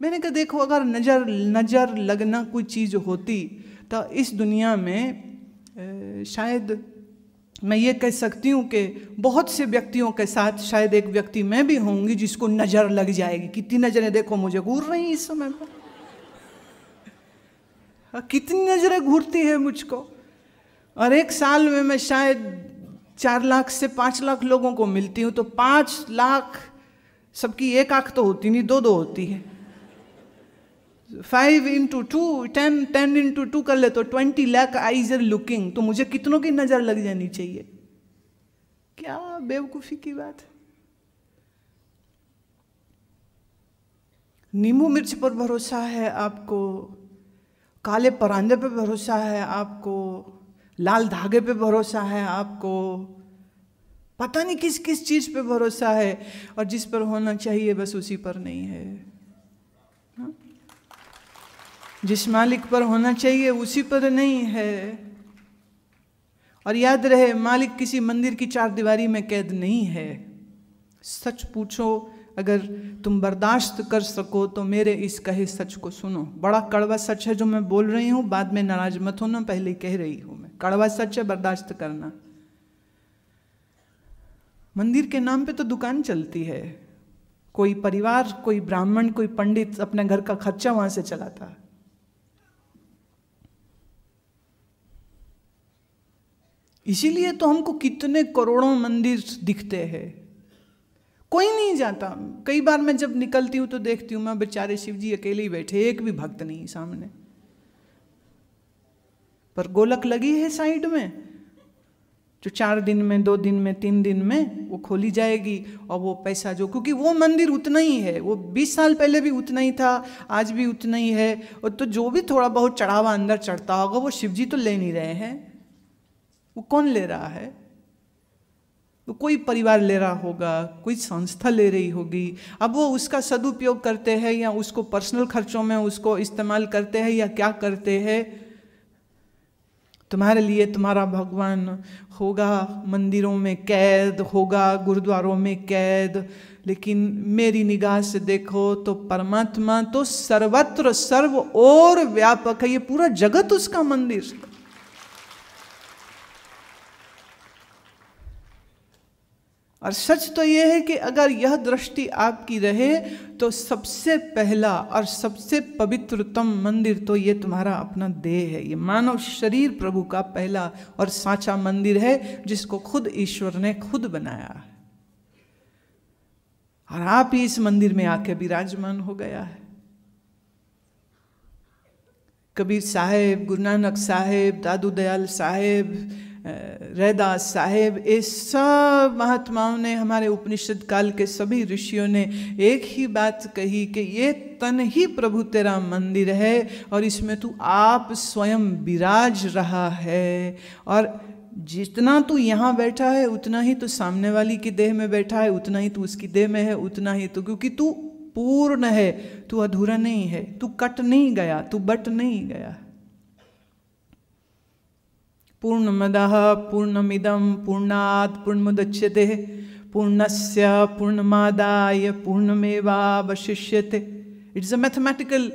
मैंने कहा देखो, अगर नज़र लगना कोई चीज़ होती तो इस दुनिया में शायद मैं ये कह सकती हूँ कि बहुत से व्यक्तियों के साथ शायद एक व्यक्ति मैं भी होंगी जिसको नज़र लग जाएगी। कितनी नज़रें देखो मुझे घूर रही इस समय पर, कितनी नज़रें घूरती है मुझको। और एक साल में मैं शायद 4 लाख से 5 लाख लोगों को मिलती हूँ, तो 5 लाख सबकी एक आँख तो होती नहीं, 2 होती है। 5 into 2 10 into 2 कर ले तो 20 लाख आईज आर लुकिंग। तो मुझे कितनों की नज़र लग जानी चाहिए? क्या बेवकूफ़ी की बात है। नींबू मिर्च पर भरोसा है आपको, काले परांदे पे भरोसा है आपको, लाल धागे पे भरोसा है आपको, पता नहीं किस किस चीज़ पे भरोसा है, और जिस पर होना चाहिए बस उसी पर नहीं है। हाँ? जिस मालिक पर होना चाहिए उसी पर नहीं है। और याद रहे, मालिक किसी मंदिर की 4 दीवारी में कैद नहीं है। सच पूछो, अगर तुम बर्दाश्त कर सको तो मेरे इस कहे सच को सुनो। बड़ा कड़वा सच है जो मैं बोल रही हूँ, बाद में नाराज मत होना, पहले ही कह रही हूँ मैं। कड़वा सच है, बर्दाश्त करना। मंदिर के नाम पे तो दुकान चलती है। कोई परिवार, कोई ब्राह्मण, कोई पंडित अपने घर का खर्चा वहां से चलाता है। इसीलिए तो हमको कितने करोड़ों मंदिर दिखते हैं, कोई नहीं जाता। कई बार मैं जब निकलती हूँ तो देखती हूँ, मैं बेचारे शिव जी अकेले ही बैठे, एक भी भक्त नहीं सामने। पर गोलक लगी है साइड में, जो 4 दिन में, 2 दिन में, 3 दिन में वो खोली जाएगी। और वो पैसा जो, क्योंकि वो मंदिर उतना ही है, वो 20 साल पहले भी उतना ही था, आज भी उतना ही है। और तो जो भी थोड़ा बहुत चढ़ावा अंदर चढ़ता होगा वो शिव जी तो ले नहीं रहे हैं। वो कौन ले रहा है? वो कोई परिवार ले रहा होगा, कोई संस्था ले रही होगी। अब वो उसका सदुपयोग करते हैं या उसको पर्सनल खर्चों में उसको इस्तेमाल करते हैं या क्या करते हैं। तुम्हारे लिए तुम्हारा भगवान होगा मंदिरों में कैद, होगा गुरुद्वारों में कैद, लेकिन मेरी निगाह से देखो तो परमात्मा तो सर्वत्र सर्व और व्यापक है। ये पूरा जगत उसका मंदिर। और सच तो यह है कि अगर यह दृष्टि आपकी रहे तो सबसे पहला और सबसे पवित्रतम मंदिर तो ये तुम्हारा अपना देह है। ये मानव शरीर प्रभु का पहला और साचा मंदिर है, जिसको खुद ईश्वर ने खुद बनाया है। और आप ही इस मंदिर में आके विराजमान हो गया है। कबीर साहेब, गुरु नानक साहेब, दादू दयाल साहेब, रैदास साहेब, ये सब महात्माओं ने, हमारे उपनिषद काल के सभी ऋषियों ने एक ही बात कही कि ये तन ही प्रभु तेरा मंदिर है और इसमें तू आप स्वयं विराज रहा है। और जितना तू यहाँ बैठा है उतना ही तू सामने वाली की देह में बैठा है, उतना ही तू उसकी देह में है, उतना ही तू, क्योंकि तू पूर्ण है, तू अधूरा नहीं है, तू कट नहीं गया, तू बट नहीं गया। पूर्णमदः पूर्णमिदं पूर्णात् पूर्णमुदच्यते पूर्णस्य पूर्णमादाय पूर्णमेवावशिष्यते। It is a mathematical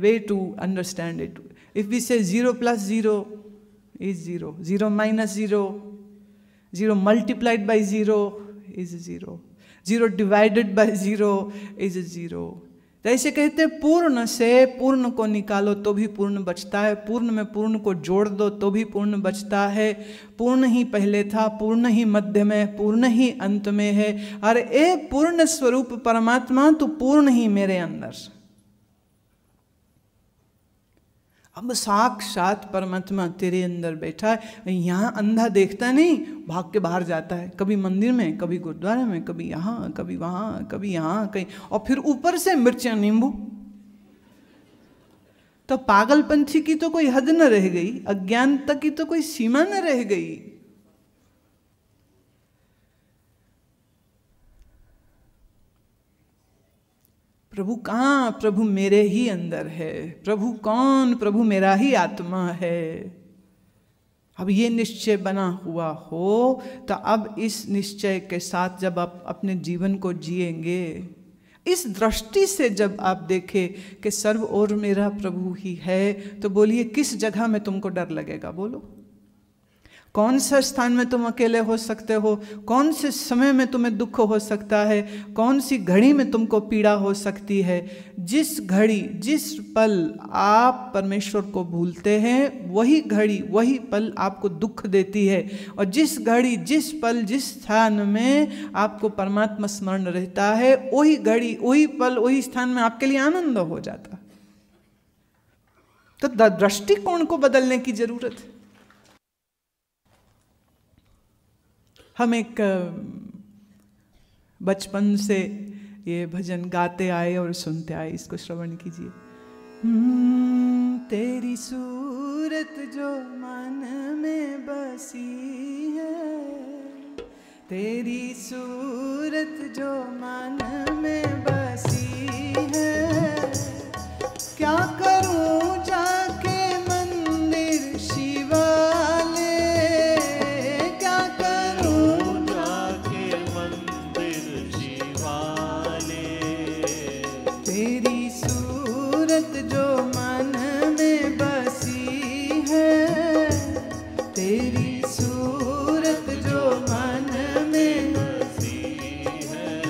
way to understand it. If we say 0 plus 0 is 0, 0 minus 0, 0 multiplied by 0 is 0, 0 divided by 0 is 0. तो ऐसे कहते हैं पूर्ण से पूर्ण को निकालो तो भी पूर्ण बचता है, पूर्ण में पूर्ण को जोड़ दो तो भी पूर्ण बचता है। पूर्ण ही पहले था, पूर्ण ही मध्य में, पूर्ण ही अंत में है। अरे ए पूर्ण स्वरूप परमात्मा, तू पूर्ण ही मेरे अंदर। अब साक्षात परमात्मा तेरे अंदर बैठा है। यहाँ अंधा देखता नहीं, भाग के बाहर जाता है, कभी मंदिर में, कभी गुरुद्वारे में, कभी यहाँ, कभी वहाँ, कभी यहाँ, कहीं, और फिर ऊपर से मिर्चा नींबू। तो पागलपंथी की तो कोई हद न रह गई, अज्ञानता की तो कोई सीमा न रह गई। प्रभु कहाँ? प्रभु मेरे ही अंदर है। प्रभु कौन? प्रभु मेरा ही आत्मा है। अब ये निश्चय बना हुआ हो तो अब इस निश्चय के साथ जब आप अपने जीवन को जिएंगे, इस दृष्टि से जब आप देखें कि सर्व और मेरा प्रभु ही है, तो बोलिए किस जगह में तुमको डर लगेगा? बोलो, कौन सा स्थान में तुम अकेले हो सकते हो? कौन से समय में तुम्हें दुख हो सकता है? कौन सी घड़ी में तुमको पीड़ा हो सकती है? जिस घड़ी, जिस पल आप परमेश्वर को भूलते हैं, वही घड़ी, वही पल आपको दुख देती है। और जिस घड़ी, जिस पल, जिस स्थान में आपको परमात्मा स्मरण रहता है, वही घड़ी, वही पल, वही स्थान में आपके लिए आनंद हो जाता। तो दृष्टिकोण को बदलने की जरूरत है। हम एक बचपन से ये भजन गाते आए और सुनते आए, इसको श्रवण कीजिए। तेरी सूरत जो मन में बसी है, तेरी सूरत जो मन में बसी है, क्या करूं जाके मंदिर शिवाले, क्या करूं जाके मंदिर शिवाले, तेरी सूरत जो मन में बसी है, तेरी सूरत जो मन में बसी है,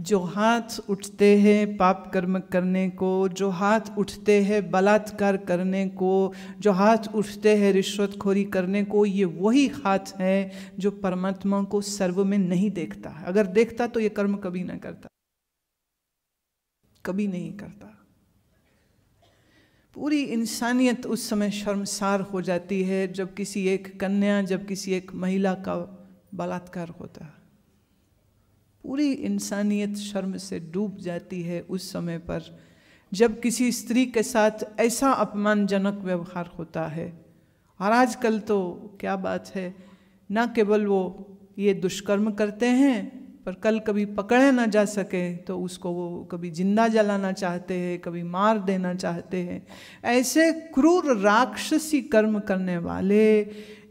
जो हाथ उठते हैं पाप कर्म करने को, जो हाथ उठते हैं बलात्कार करने को, जो हाथ उठते हैं रिश्वतखोरी करने को, ये वही हाथ है जो परमात्मा को सर्व में नहीं देखता है। अगर देखता तो ये कर्म कभी ना करता, कभी नहीं करता। पूरी इंसानियत उस समय शर्मसार हो जाती है जब किसी एक कन्या, जब किसी एक महिला का बलात्कार होता है। पूरी इंसानियत शर्म से डूब जाती है उस समय पर, जब किसी स्त्री के साथ ऐसा अपमानजनक व्यवहार होता है। और आजकल तो क्या बात है, ना केवल वो ये दुष्कर्म करते हैं, पर कल कभी पकड़े ना जा सके तो उसको वो कभी जिंदा जलाना चाहते हैं, कभी मार देना चाहते हैं। ऐसे क्रूर राक्षसी कर्म करने वाले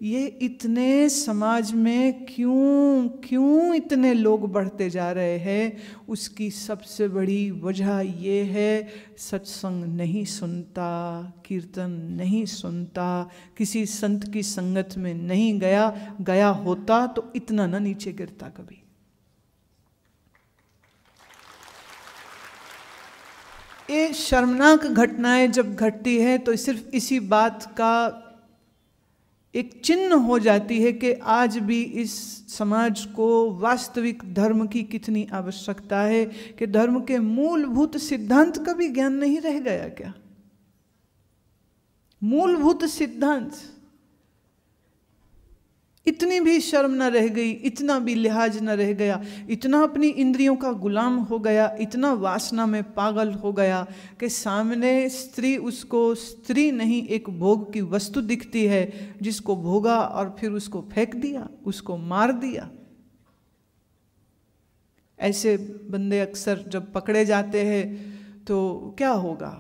ये इतने समाज में क्यों इतने लोग बढ़ते जा रहे हैं? उसकी सबसे बड़ी वजह ये है, सत्संग नहीं सुनता, कीर्तन नहीं सुनता, किसी संत की संगत में नहीं गया होता तो इतना ना नीचे गिरता कभी। ये शर्मनाक घटनाएं जब घटती है तो सिर्फ इसी बात का एक चिन्ह हो जाती है कि आज भी इस समाज को वास्तविक धर्म की कितनी आवश्यकता है, कि धर्म के मूलभूत सिद्धांत का भी ज्ञान नहीं रह गया क्या? मूलभूत सिद्धांत, इतनी भी शर्म न रह गई, इतना भी लिहाज न रह गया, इतना अपनी इंद्रियों का गुलाम हो गया, इतना वासना में पागल हो गया कि सामने स्त्री उसको स्त्री नहीं एक भोग की वस्तु दिखती है, जिसको भोगा और फिर उसको फेंक दिया, उसको मार दिया। ऐसे बंदे अक्सर जब पकड़े जाते हैं तो क्या होगा,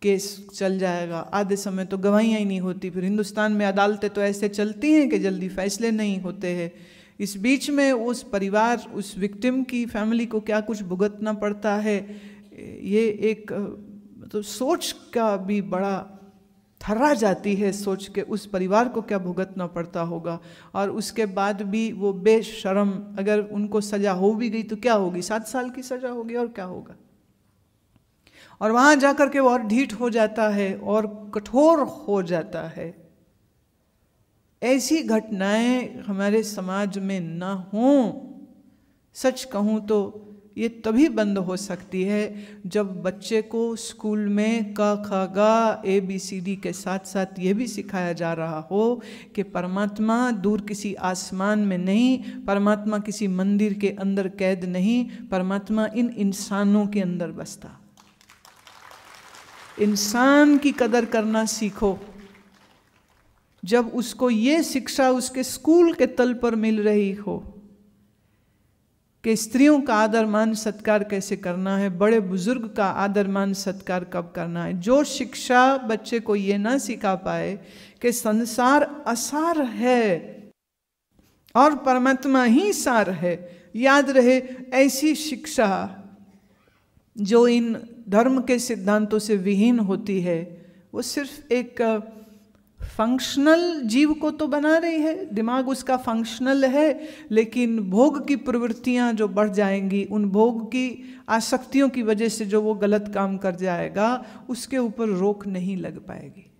केस चल जाएगा, आधे समय तो गवाहियाँ ही नहीं होती। फिर हिंदुस्तान में अदालतें तो ऐसे चलती हैं कि जल्दी फैसले नहीं होते हैं। इस बीच में उस परिवार, उस विक्टिम की फैमिली को क्या कुछ भुगतना पड़ता है, ये एक तो सोच का भी बड़ा थर्रा जाती है, सोच के उस परिवार को क्या भुगतना पड़ता होगा। और उसके बाद भी वो बेशर्म, अगर उनको सज़ा हो भी गई तो क्या होगी, 7 साल की सज़ा होगी और क्या होगा। और वहाँ जाकर के वो और ढीठ हो जाता है और कठोर हो जाता है। ऐसी घटनाएं हमारे समाज में न हों, सच कहूँ तो ये तभी बंद हो सकती है जब बच्चे को स्कूल में क ख ग ABCD के साथ साथ ये भी सिखाया जा रहा हो कि परमात्मा दूर किसी आसमान में नहीं, परमात्मा किसी मंदिर के अंदर कैद नहीं, परमात्मा इन इंसानों के अंदर बसता। इंसान की कदर करना सीखो। जब उसको ये शिक्षा उसके स्कूल के तल पर मिल रही हो कि स्त्रियों का आदर मान सत्कार कैसे करना है, बड़े बुजुर्ग का आदर मान सत्कार कब करना है, जो शिक्षा बच्चे को ये ना सिखा पाए कि संसार असार है और परमात्मा ही सार है, याद रहे, ऐसी शिक्षा जो इन धर्म के सिद्धांतों से विहीन होती है, वो सिर्फ एक फंक्शनल जीव को तो बना रही है, दिमाग उसका फंक्शनल है, लेकिन भोग की प्रवृत्तियां जो बढ़ जाएंगी, उन भोग की आसक्तियों की वजह से जो वो गलत काम कर जाएगा, उसके ऊपर रोक नहीं लग पाएगी।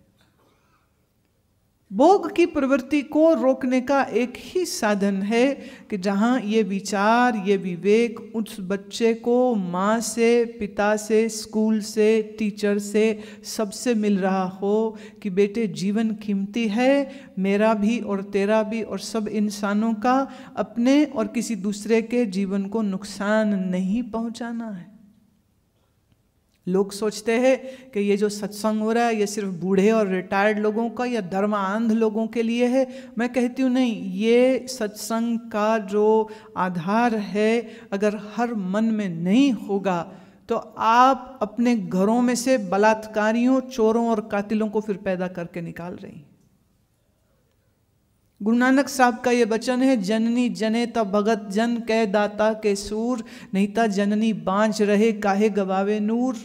भोग की प्रवृत्ति को रोकने का एक ही साधन है कि जहाँ ये विचार, ये विवेक उस बच्चे को माँ से, पिता से, स्कूल से, टीचर से, सबसे मिल रहा हो कि बेटे जीवन कीमती है, मेरा भी और तेरा भी और सब इंसानों का, अपने और किसी दूसरे के जीवन को नुकसान नहीं पहुँचाना है। लोग सोचते हैं कि ये जो सत्संग हो रहा है ये सिर्फ बूढ़े और रिटायर्ड लोगों का या धर्मांध लोगों के लिए है। मैं कहती हूँ नहीं, ये सत्संग का जो आधार है अगर हर मन में नहीं होगा तो आप अपने घरों में से बलात्कारियों, चोरों और कातिलों को फिर पैदा करके निकाल रही। गुरु नानक साहब का ये वचन है, जननी जनेता भगत जन कह दाता के सूर, नहीं ता जननी बाँझ रहे काहे गवावे नूर।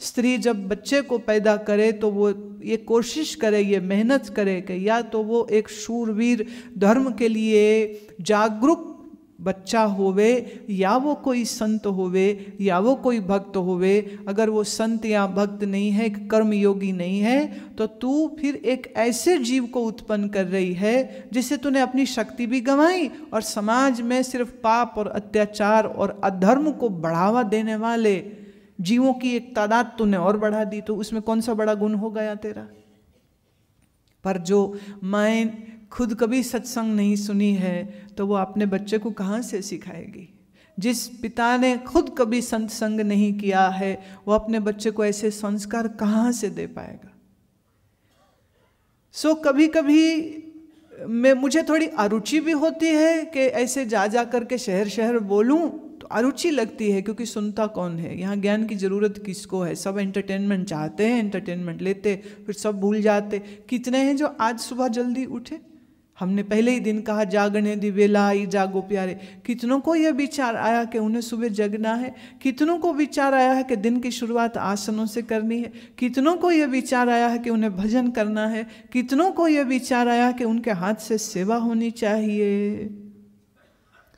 स्त्री जब बच्चे को पैदा करे तो वो ये कोशिश करे, ये मेहनत करे कि या तो वो एक शूरवीर, धर्म के लिए जागरूक बच्चा होवे या वो कोई संत होवे या वो कोई भक्त होवे, अगर वो संत या भक्त नहीं है, कर्मयोगी नहीं है, तो तू फिर एक ऐसे जीव को उत्पन्न कर रही है जिससे तूने अपनी शक्ति भी गंवाई और समाज में सिर्फ पाप और अत्याचार और अधर्म को बढ़ावा देने वाले जीवों की एक तादाद तूने और बढ़ा दी। तो उसमें कौन सा बड़ा गुण हो गया तेरा? पर जो मैं खुद कभी सत्संग नहीं सुनी है तो वो अपने बच्चे को कहाँ से सिखाएगी? जिस पिता ने खुद कभी सत्संग नहीं किया है वो अपने बच्चे को ऐसे संस्कार कहाँ से दे पाएगा? सो कभी कभी मुझे थोड़ी अरुचि भी होती है कि ऐसे जा जा करके शहर शहर बोलूं, तो अरुचि लगती है क्योंकि सुनता कौन है? यहाँ ज्ञान की ज़रूरत किसको है? सब एंटरटेनमेंट चाहते हैं, एंटरटेनमेंट लेते, फिर सब भूल जाते। कितने हैं जो आज सुबह जल्दी उठे? हमने पहले ही दिन कहा जागने दी वेला आई जागो प्यारे। कितनों को यह विचार आया कि उन्हें सुबह जगना है? कितनों को विचार आया है कि दिन की शुरुआत आसनों से करनी है? कितनों को यह विचार आया है कि उन्हें भजन करना है? कितनों को यह विचार आया कि उनके हाथ से सेवा होनी चाहिए?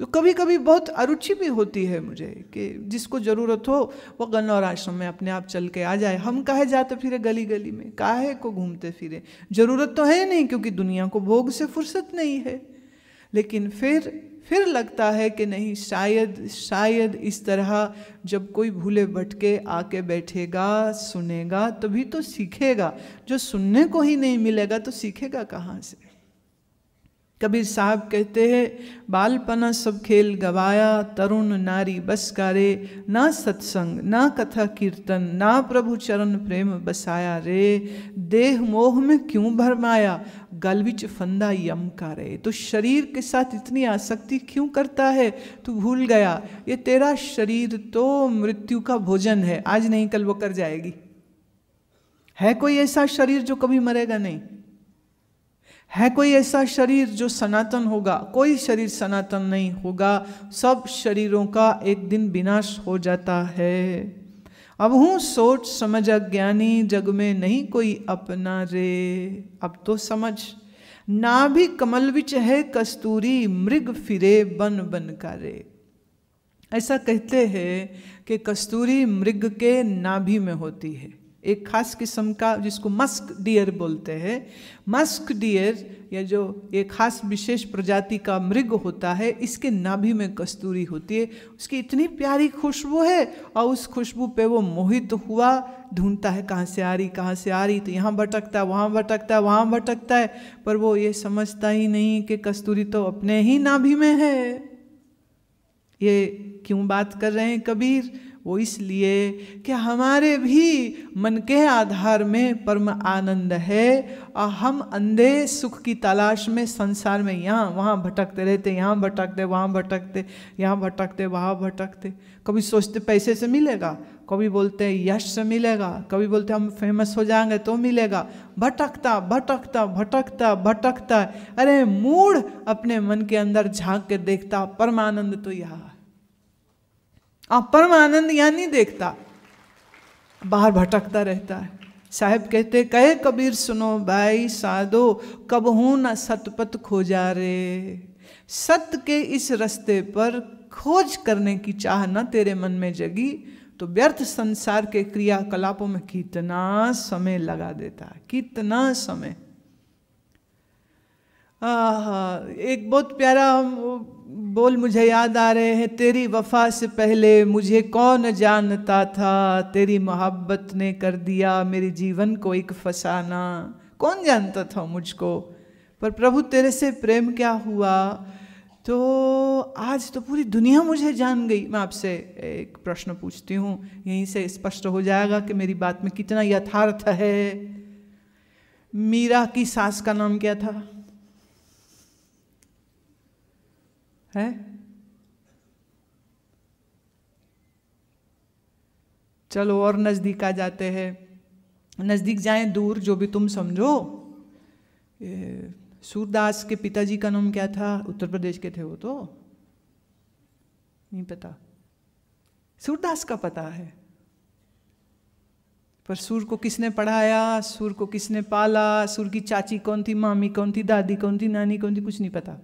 तो कभी कभी बहुत अरुचि भी होती है मुझे कि जिसको ज़रूरत हो वो गन्नौर आश्रम में अपने आप चल के आ जाए। हम काहे जाते फिरे गली गली में, काहे को घूमते फिरे? ज़रूरत तो है नहीं क्योंकि दुनिया को भोग से फुर्सत नहीं है। लेकिन फिर लगता है कि नहीं, शायद इस तरह जब कोई भूले भटके आके बैठेगा, सुनेगा, तभी तो सीखेगा। जो सुनने को ही नहीं मिलेगा तो सीखेगा कहाँ से? कबीर साहब कहते हैं, बालपना सब खेल गवाया, तरुण नारी बस कारे, ना सत्संग ना कथा कीर्तन, ना प्रभु चरण प्रेम बसाया रे, देह मोह में क्यों भरमाया, गल विच फंदा यम का रे। तो शरीर के साथ इतनी आसक्ति क्यों करता है? तू भूल गया ये तेरा शरीर तो मृत्यु का भोजन है, आज नहीं कल वो कर जाएगी। है कोई ऐसा शरीर जो कभी मरेगा नहीं? है कोई ऐसा शरीर जो सनातन होगा? कोई शरीर सनातन नहीं होगा। सब शरीरों का एक दिन विनाश हो जाता है। अब हूँ सोच समझ अज्ञानी, जग में नहीं कोई अपना रे। अब तो समझ, नाभि कमल विच है कस्तूरी, मृग फिरे बन बन का रे। ऐसा कहते हैं कि कस्तूरी मृग के नाभि में होती है, एक खास किस्म का जिसको मस्क डियर बोलते हैं। मस्क डियर या जो एक खास विशेष प्रजाति का मृग होता है, इसके नाभि में कस्तूरी होती है। उसकी इतनी प्यारी खुशबू है और उस खुशबू पे वो मोहित हुआ, ढूंढता है कहाँ से आ रही, कहाँ से आ रही, तो यहाँ भटकता है, वहाँ भटकता है, वहाँ भटकता है, पर वो ये समझता ही नहीं कि कस्तूरी तो अपने ही नाभि में है। ये क्यों बात कर रहे हैं कबीर? वो इसलिए कि हमारे भी मन के आधार में परम आनंद है और हम अंधे सुख की तलाश में संसार में यहाँ वहाँ भटकते रहते, यहाँ भटकते, वहाँ भटकते, यहाँ भटकते, वहाँ भटकते। कभी सोचते पैसे से मिलेगा, कभी बोलते हैं यश से मिलेगा, कभी बोलते हम फेमस हो जाएंगे तो मिलेगा। भटकता भटकता भटकता भटकता। अरे मूढ़, अपने मन के अंदर झांक के देखता, परमानंद तो यहाँ। आप परमानंद यहाँ नहीं देखता, बाहर भटकता रहता है। साहब कहते, कहे कबीर सुनो भाई साधो, कब हूं न सतपथ खोजा रे। सत्य के इस रास्ते पर खोज करने की चाह न तेरे मन में जगी तो व्यर्थ संसार के क्रियाकलापों में कितना समय लगा देता है, कितना समय। एक बहुत प्यारा बोल मुझे याद आ रहे हैं, तेरी वफा से पहले मुझे कौन जानता था, तेरी मोहब्बत ने कर दिया मेरे जीवन को एक फसाना। कौन जानता था मुझको, पर प्रभु तेरे से प्रेम क्या हुआ तो आज तो पूरी दुनिया मुझे जान गई। मैं आपसे एक प्रश्न पूछती हूँ, यहीं से स्पष्ट हो जाएगा कि मेरी बात में कितना यथार्थ है। मीरा की सास का नाम क्या था? है चलो और नजदीक आ जाते हैं, नजदीक जाएं दूर, जो भी तुम समझो। सूरदास के पिताजी का नाम क्या था? उत्तर प्रदेश के थे वो, तो नहीं पता। सूरदास का पता है, पर सूर को किसने पढ़ाया, सूर को किसने पाला, सूर की चाची कौन थी, मामी कौन थी, दादी कौन थी, नानी कौन थी, कुछ नहीं पता।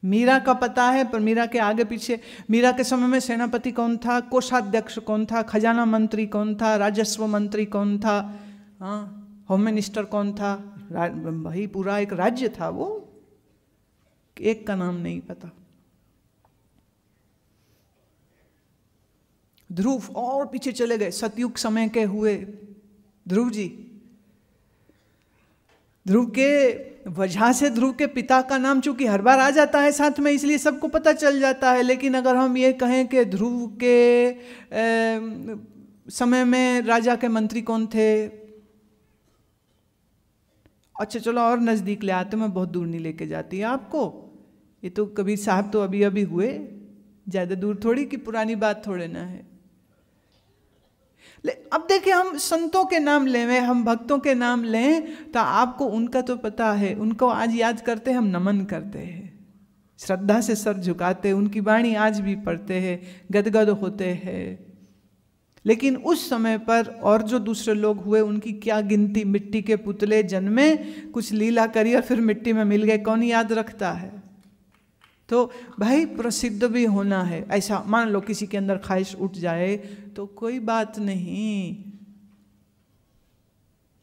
मीरा का पता है, पर मीरा के आगे पीछे, मीरा के समय में सेनापति कौन था, कोषाध्यक्ष कौन था, खजाना मंत्री कौन था, राजस्व मंत्री कौन था, होम मिनिस्टर कौन था, भाई पूरा एक राज्य था वो, एक का नाम नहीं पता। ध्रुव और पीछे चले गए, सतयुग समय के हुए ध्रुव जी। ध्रुव के वजह से ध्रुव के पिता का नाम चूंकि हर बार आ जाता है साथ में, इसलिए सबको पता चल जाता है। लेकिन अगर हम ये कहें कि ध्रुव के समय में राजा के मंत्री कौन थे, अच्छा चलो और नज़दीक ले आते, मैं बहुत दूर नहीं लेके जाती आपको। ये तो कबीर साहब तो अभी अभी हुए, ज़्यादा दूर थोड़ी कि पुरानी बात थोड़े ना है। अब देखिए, हम संतों के नाम लें, हम भक्तों के नाम लें, तो आपको उनका तो पता है, उनको आज याद करते हैं, हम नमन करते हैं, श्रद्धा से सर झुकाते हैं, उनकी वाणी आज भी पढ़ते हैं, गदगद होते हैं। लेकिन उस समय पर और जो दूसरे लोग हुए, उनकी क्या गिनती, मिट्टी के पुतले जन्मे, कुछ लीला करी और फिर मिट्टी में मिल गए, कौन याद रखता है। तो भाई प्रसिद्ध भी होना है, ऐसा मान लो किसी के अंदर ख्वाहिश उठ जाए तो कोई बात नहीं,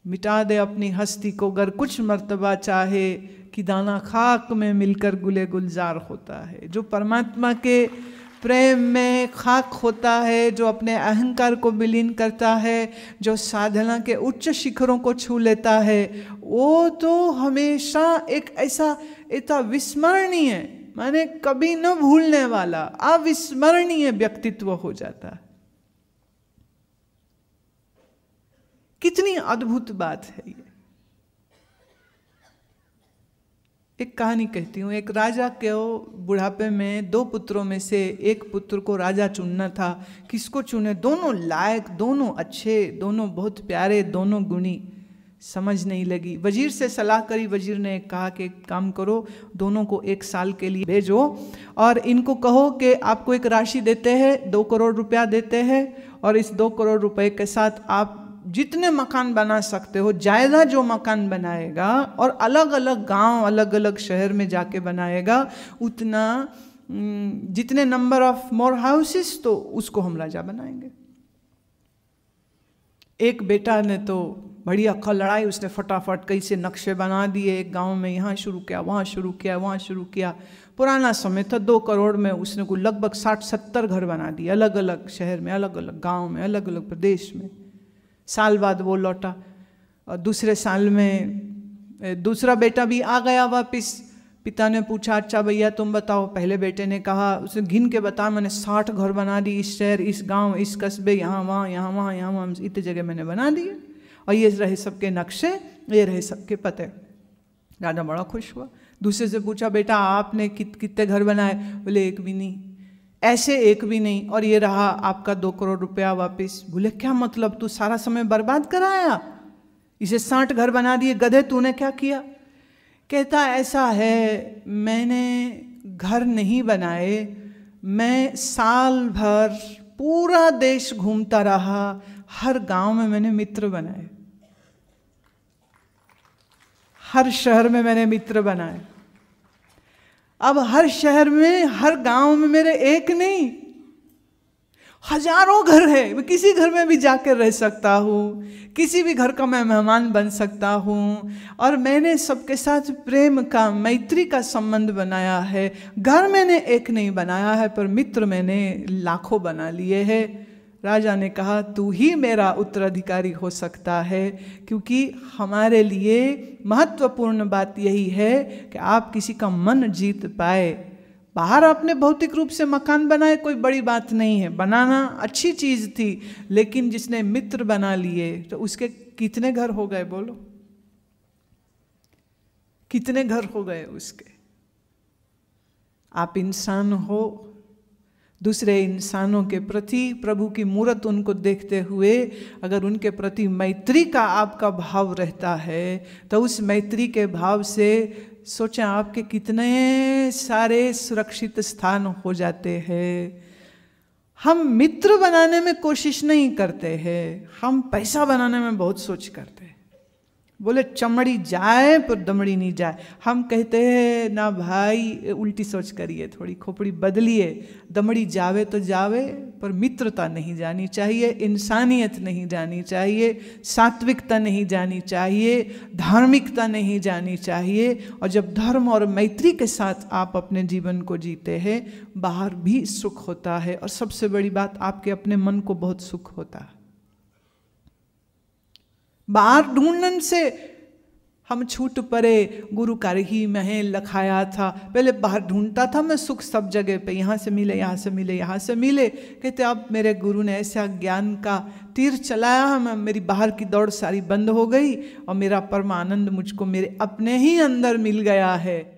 मिटा दे अपनी हस्ती को गर कुछ मर्तबा चाहे, कि दाना खाक में मिलकर गुले गुलजार होता है। जो परमात्मा के प्रेम में खाक होता है, जो अपने अहंकार को विलीन करता है, जो साधना के उच्च शिखरों को छू लेता है, वो तो हमेशा एक ऐसा विस्मरणीय, माने कभी न भूलने वाला, अविस्मरणीय व्यक्तित्व हो जाता है। कितनी अद्भुत बात है ये। एक कहानी कहती हूँ। एक राजा के बुढ़ापे में 2 पुत्रों में से एक पुत्र को राजा चुनना था। किसको चुने? दोनों लायक, दोनों अच्छे, दोनों बहुत प्यारे, दोनों गुणी। समझ नहीं लगी, वजीर से सलाह करी। वजीर ने कहा कि एक काम करो, दोनों को 1 साल के लिए भेजो और इनको कहो कि आपको एक राशि देते हैं, 2 करोड़ रुपया देते हैं, और इस 2 करोड़ रुपए के साथ आप जितने मकान बना सकते हो, ज़्यादा जो मकान बनाएगा और अलग अलग गांव, अलग अलग शहर में जाके बनाएगा, उतना जितने नंबर ऑफ मोर हाउसेस, तो उसको हम राजा बनाएंगे। एक बेटा ने तो बड़ी अक्खल लड़ाई, उसने फटाफट कैसे नक्शे बना दिए, एक गांव में यहाँ शुरू किया, वहाँ शुरू किया, वहाँ शुरू किया। पुराना समय था, 2 करोड़ में उसने को लगभग 60-70 घर बना दिए, अलग अलग शहर में, अलग अलग गांव में, अलग अलग प्रदेश में। साल बाद वो लौटा और दूसरे साल में दूसरा बेटा भी आ गया वापस। पिता ने पूछा, अच्छा भैया तुम बताओ। पहले बेटे ने कहा, उसने गिन के बता, मैंने 60 घर बना दी, इस शहर, इस गांव, इस कस्बे, यहाँ वहाँ, यहाँ वहाँ, यहाँ वहाँ, इतने जगह मैंने बना दिए, और ये रहे सबके नक्शे, ये रहे सबके पते। राजा बड़ा खुश हुआ। दूसरे से पूछा, बेटा आपने कितने घर बनाए? बोले 1 भी नहीं। ऐसे 1 भी नहीं, और ये रहा आपका 2 करोड़ रुपया वापस। बोले क्या मतलब, तू सारा समय बर्बाद कराया, इसे 60 घर बना दिए, गधे तूने क्या किया? कहता ऐसा है, मैंने घर नहीं बनाए, मैं साल भर पूरा देश घूमता रहा, हर गांव में मैंने मित्र बनाए, हर शहर में मैंने मित्र बनाए। अब हर शहर में, हर गांव में मेरे 1 नहीं, हजारों घर है। मैं किसी घर में भी जाकर रह सकता हूँ, किसी भी घर का मैं मेहमान बन सकता हूँ, और मैंने सबके साथ प्रेम का, मैत्री का संबंध बनाया है। घर मैंने 1 नहीं बनाया है, पर मित्र मैंने लाखों बना लिए हैं। राजा ने कहा, तू ही मेरा उत्तराधिकारी हो सकता है, क्योंकि हमारे लिए महत्वपूर्ण बात यही है कि आप किसी का मन जीत पाए। बाहर आपने भौतिक रूप से मकान बनाए, कोई बड़ी बात नहीं है, बनाना अच्छी चीज़ थी, लेकिन जिसने मित्र बना लिए तो उसके कितने घर हो गए? बोलो, कितने घर हो गए उसके? आप इंसान हो, दूसरे इंसानों के प्रति प्रभु की मूरत उनको देखते हुए अगर उनके प्रति मैत्री का आपका भाव रहता है, तो उस मैत्री के भाव से सोचें आपके कितने सारे सुरक्षित स्थान हो जाते हैं। हम मित्र बनाने में कोशिश नहीं करते हैं, हम पैसा बनाने में बहुत सोच करते हैं, बोले चमड़ी जाए पर दमड़ी नहीं जाए। हम कहते हैं ना भाई, उल्टी सोच करिए, थोड़ी खोपड़ी बदलिए, दमड़ी जावे तो जावे पर मित्रता नहीं जानी चाहिए, इंसानियत नहीं जानी चाहिए, सात्विकता नहीं जानी चाहिए, धार्मिकता नहीं जानी चाहिए। और जब धर्म और मैत्री के साथ आप अपने जीवन को जीते हैं, बाहर भी सुख होता है, और सबसे बड़ी बात आपके अपने मन को बहुत सुख होता है। बाहर ढूंढने से हम छूट पड़े, गुरु का ही महल लखाया था। पहले बाहर ढूंढता था मैं सुख सब जगह पे, यहाँ से मिले, यहाँ से मिले, यहाँ से मिले। कहते अब मेरे गुरु ने ऐसा ज्ञान का तीर चलाया, मैं मेरी बाहर की दौड़ सारी बंद हो गई और मेरा परम आनंद मुझको मेरे अपने ही अंदर मिल गया है।